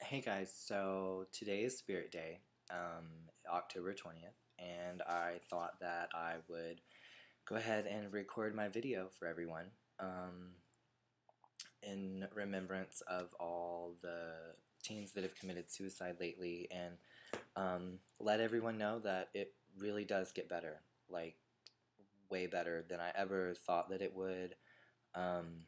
Hey guys, so today is Spirit Day, October 20th, and I thought that I would go ahead and record my video for everyone in remembrance of all the teens that have committed suicide lately and let everyone know that it really does get better, like way better than I ever thought that it would. Um,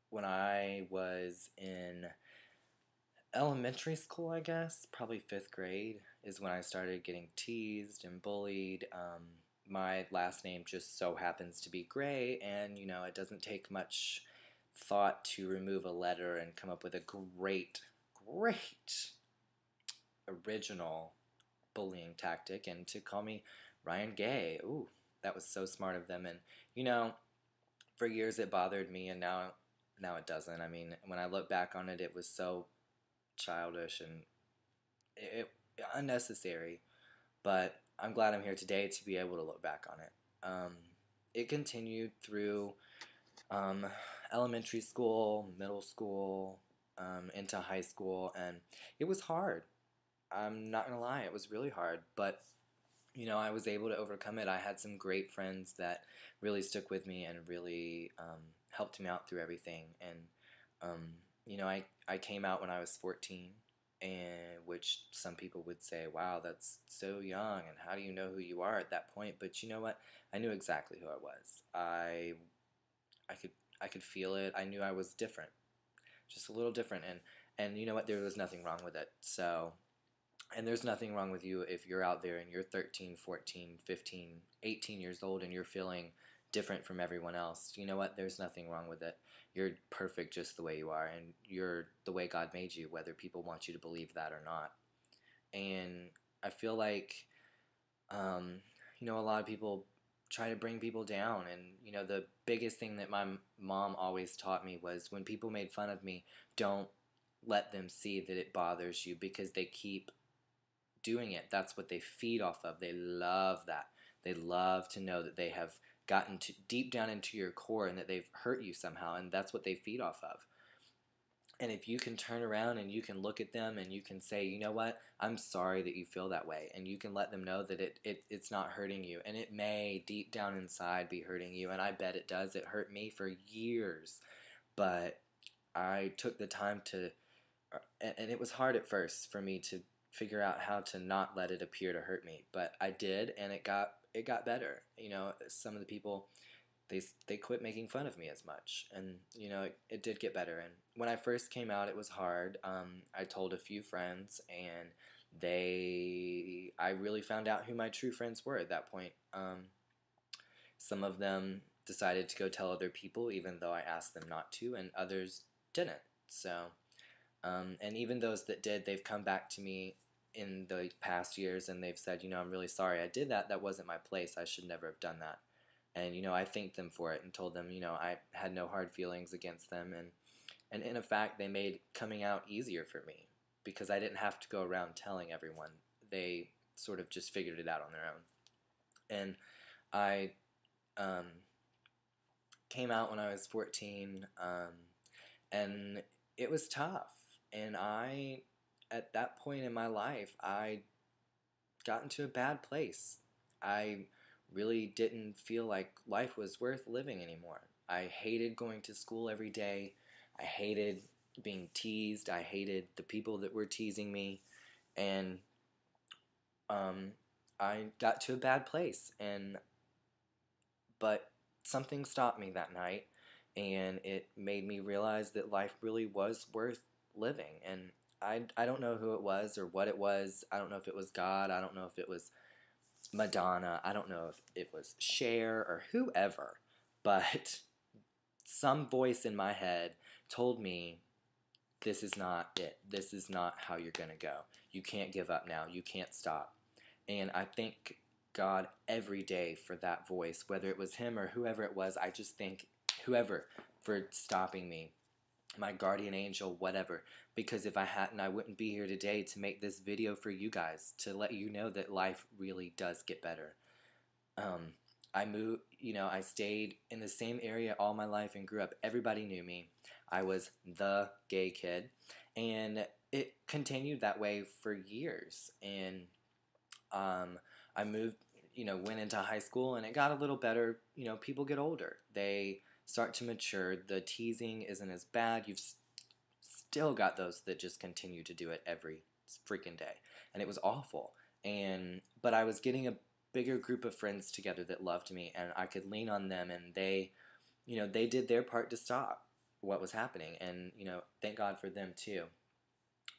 when I was in elementary school, I guess, probably fifth grade, is when I started getting teased and bullied. My last name just so happens to be Gray, and it doesn't take much thought to remove a letter and come up with a great original bullying tactic, and to call me Ryan Gay. Ooh, that was so smart of them. And you know, for years it bothered me, and now it doesn't. I mean, when I look back on it, it was so childish and unnecessary. But I'm glad I'm here today to be able to look back on it. It continued through um, elementary school, middle school, into high school, and it was hard. I'm not gonna lie, it was really hard, but I was able to overcome it. I had some great friends that really stuck with me and really helped me out through everything. And I came out when I was 14, and which some people would say, "Wow, that's so young, and how do you know who you are at that point?" But you know what? I knew exactly who I was. I could I could feel it. I knew I was different, just a little different, and you know what? There was nothing wrong with it. So and there's nothing wrong with you if you're out there and you're 13, 14, 15, 18 years old and you're feeling different from everyone else. You know what? There's nothing wrong with it. You're perfect just the way you are, and you're the way God made you, whether people want you to believe that or not. And I feel like, um, a lot of people try to bring people down. And, the biggest thing that my mom always taught me was when people made fun of me, don't let them see that it bothers you because they keep doing it. That's what they feed off of. They love that. They love to know that they have gotten to deep down into your core and that they've hurt you somehow, and that's what they feed off of. And if you can turn around and you can look at them and you can say, you know what, I'm sorry that you feel that way, and you can let them know that it's not hurting you, and it may deep down inside be hurting you, and I bet it does. It hurt me for years, but I took the time to, and it was hard at first for me to figure out how to not let it appear to hurt me, but I did, and it got better. Some of the people, they quit making fun of me as much, and it did get better. And when I first came out, it was hard. I told a few friends, and I really found out who my true friends were at that point. Some of them decided to go tell other people, even though I asked them not to, and others didn't. So and even those that did, they've come back to me in the past years and they've said, I'm really sorry I did that. That wasn't my place. I should never have done that. And, I thanked them for it and told them, I had no hard feelings against them. And in effect, they made coming out easier for me because I didn't have to go around telling everyone. They sort of just figured it out on their own. And I um, came out when I was 14, and it was tough. And at that point in my life, I got into a bad place. I really didn't feel like life was worth living anymore. I hated going to school every day. I hated being teased. I hated the people that were teasing me. And um, I got to a bad place. But something stopped me that night, and it made me realize that life really was worth living. And I don't know who it was or what it was. I don't know if it was God. I don't know if it was Madonna. I don't know if it was Cher or whoever. But some voice in my head told me, this is not it. This is not how you're going to go. You can't give up now. You can't stop. And I thank God every day for that voice, whether it was him or whoever it was. I just thank whoever for stopping me, my guardian angel, whatever. Because if I hadn't, I wouldn't be here today to make this video for you guys, to let you know that life really does get better. I moved, I stayed in the same area all my life and grew up. Everybody knew me. I was the gay kid, and it continued that way for years. And I moved, went into high school, and it got a little better. People get older, they start to mature. The teasing isn't as bad. You've still got those that just continue to do it every freaking day, and it was awful. And but I was getting a bigger group of friends together that loved me, and I could lean on them, and they did their part to stop what was happening, and thank God for them too.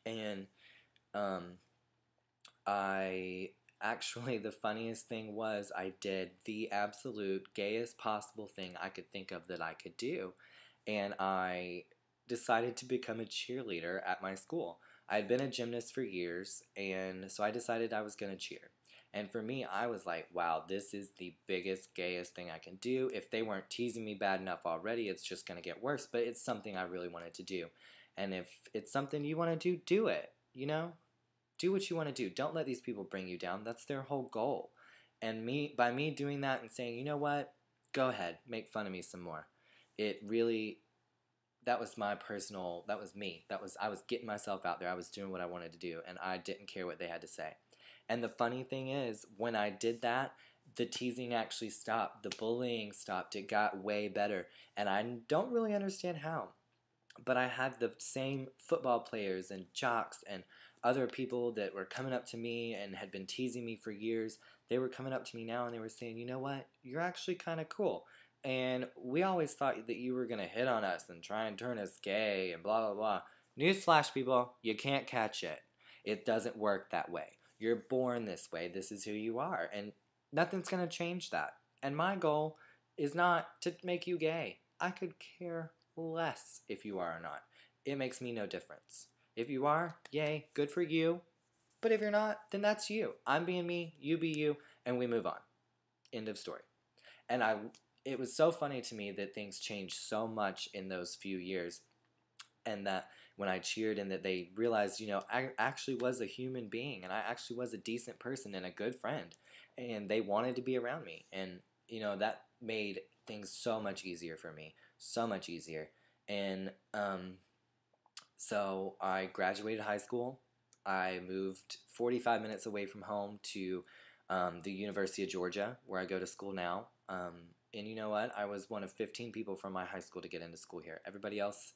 And um, I actually, the funniest thing was I did the absolute gayest possible thing I could think of that I could do, and I decided to become a cheerleader at my school. I had been a gymnast for years, and so I decided I was going to cheer. And for me, I was like, wow, this is the biggest, gayest thing I can do. If they weren't teasing me bad enough already, it's just going to get worse. But it's something I really wanted to do. And if it's something you want to do, do it. Do what you want to do. Don't let these people bring you down. That's their whole goal. And by me doing that and saying, you know what, go ahead, make fun of me some more. It really, that was my personal, that was me. I was getting myself out there. I was doing what I wanted to do, and I didn't care what they had to say. And the funny thing is, when I did that, the teasing actually stopped. The bullying stopped. It got way better. And I don't really understand how. But I had the same football players and jocks and other people that were coming up to me and had been teasing me for years. They were coming up to me now and they were saying, you know what, you're actually kind of cool. And we always thought that you were going to hit on us and try and turn us gay and blah, blah, blah. Newsflash, people, you can't catch it. It doesn't work that way. You're born this way. This is who you are. And nothing's going to change that. And my goal is not to make you gay. I could care less if you are or not. It makes me no difference. If you are, yay, good for you. But if you're not, then that's you. I'm being me, you be you, and we move on. End of story. And it was so funny to me that things changed so much in those few years, and that when I cheered and that they realized, I actually was a human being, and I actually was a decent person and a good friend, and they wanted to be around me. And that made things so much easier for me, so much easier. And so I graduated high school. I moved 45 minutes away from home to the University of Georgia, where I go to school now. And you know what? I was one of 15 people from my high school to get into school here. Everybody else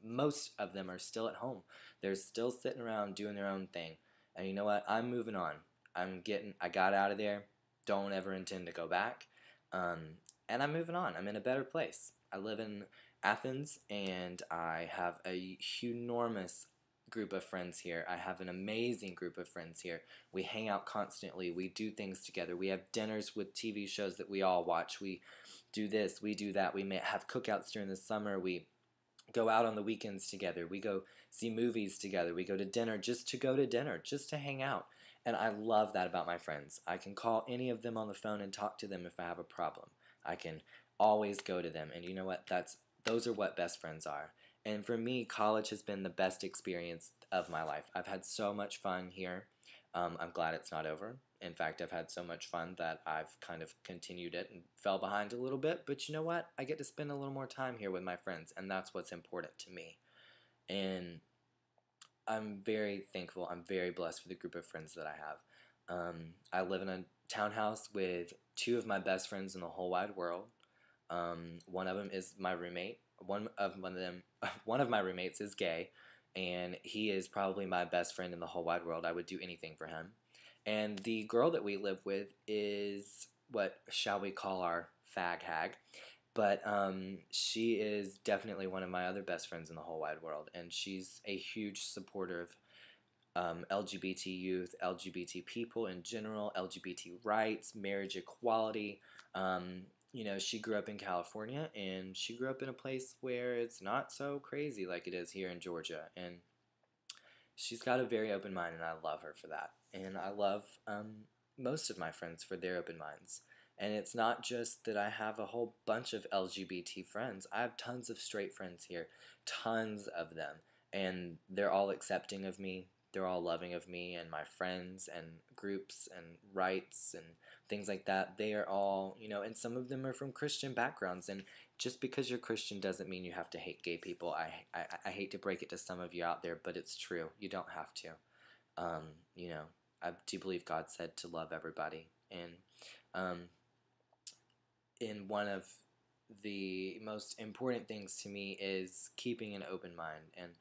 most of them are still at home. They're still sitting around doing their own thing. And you know what? I'm moving on. I got out of there. Don't ever intend to go back. And I'm moving on. I'm in a better place. I live in Athens, and I have a enormous group of friends here. I have an amazing group of friends here. We hang out constantly. We do things together. We have dinners with TV shows that we all watch. We do this. We do that. We may have cookouts during the summer. We go out on the weekends together. We go see movies together. We go to dinner just to go to dinner, just to hang out. And I love that about my friends. I can call any of them on the phone and talk to them if I have a problem. I can always go to them. And you know what? Those are what best friends are. And for me, college has been the best experience of my life. I've had so much fun here. I'm glad it's not over. In fact, I've had so much fun that I've kind of continued it and fell behind a little bit. But you know what? I get to spend a little more time here with my friends, and that's what's important to me. And I'm very thankful. I'm very blessed for the group of friends that I have. I live in a townhouse with two of my best friends in the whole wide world. One of them is my roommate. One of my roommates is gay, and he is probably my best friend in the whole wide world. I would do anything for him. And the girl that we live with is what shall we call our fag hag, but she is definitely one of my other best friends in the whole wide world, and she's a huge supporter of LGBT youth, LGBT people in general, LGBT rights, marriage equality. She grew up in California, and she grew up in a place where it's not so crazy like it is here in Georgia. And she's got a very open mind, and I love her for that. And I love most of my friends for their open minds. And it's not just that I have a whole bunch of LGBT friends. I have tons of straight friends here, tons of them. And they're all accepting of me. they're all loving of me and my friends and groups and rights and things like that. They are all, and some of them are from Christian backgrounds. And just because you're Christian doesn't mean you have to hate gay people. I hate to break it to some of you out there, but it's true. You don't have to. Um, you know, I do believe God said to love everybody. And um, in one of the most important things to me is keeping an open mind and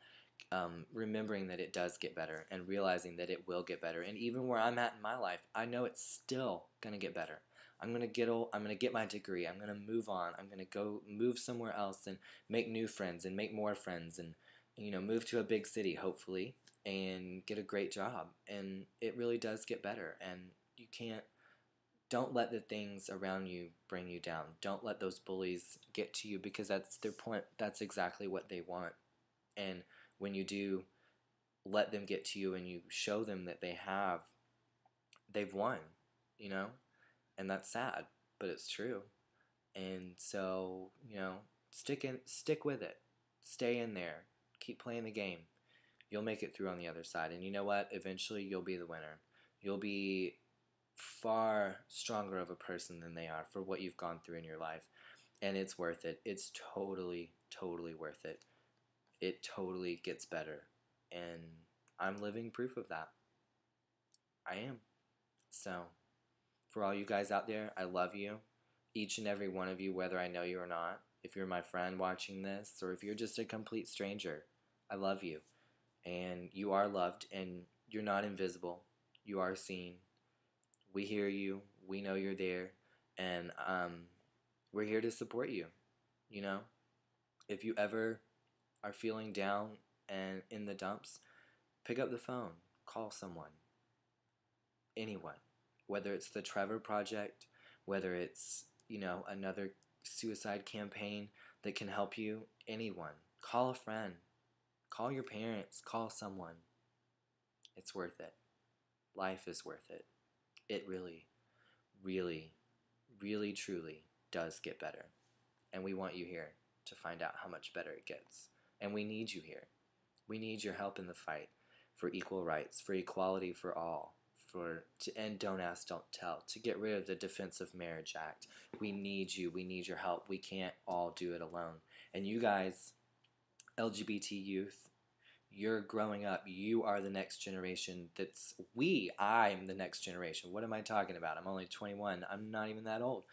remembering that it does get better and realizing that it will get better. And even where I'm at in my life, I know it's still gonna get better. I'm gonna get old. I'm gonna get my degree. I'm gonna move on. I'm gonna go move somewhere else and make new friends and make more friends and move to a big city hopefully and get a great job. And it really does get better. And you can't. Don't let the things around you bring you down. Don't let those bullies get to you because that's their point. That's exactly what they want. And when you do let them get to you and you show them that they've won, you know? And that's sad, but it's true. And so, stick with it. Stay in there. Keep playing the game. You'll make it through on the other side. And you know what? Eventually you'll be the winner. You'll be far stronger of a person than they are for what you've gone through in your life. And it's worth it. It's totally, totally worth it. It totally gets better. And I'm living proof of that. I am. So, for all you guys out there, I love you. Each and every one of you, whether I know you or not. If you're my friend watching this, or if you're just a complete stranger, I love you. And you are loved, and you're not invisible. You are seen. We hear you. We know you're there. And we're here to support you. You know? If you ever are feeling down and in the dumps, pick up the phone. Call someone. Anyone. Whether it's the Trevor Project, whether it's, another suicide campaign that can help you, anyone. Call a friend. Call your parents. Call someone. It's worth it. Life is worth it. It really, really, really, truly does get better. And we want you here to find out how much better it gets. And we need you here. We need your help in the fight for equal rights, for equality for all, to end Don't Ask, Don't Tell, to get rid of the Defense of Marriage Act. We need you. We need your help. We can't all do it alone. And you guys, LGBT youth, you're growing up. You are the next generation. I'm the next generation. What am I talking about? I'm only 21. I'm not even that old.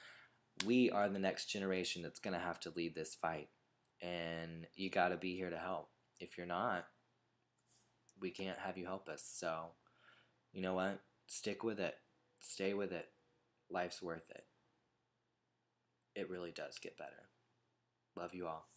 We are the next generation that's going to have to lead this fight. And you got to be here to help. If you're not, we can't have you help us. So, you know what? Stick with it. Stay with it. Life's worth it. It really does get better. Love you all.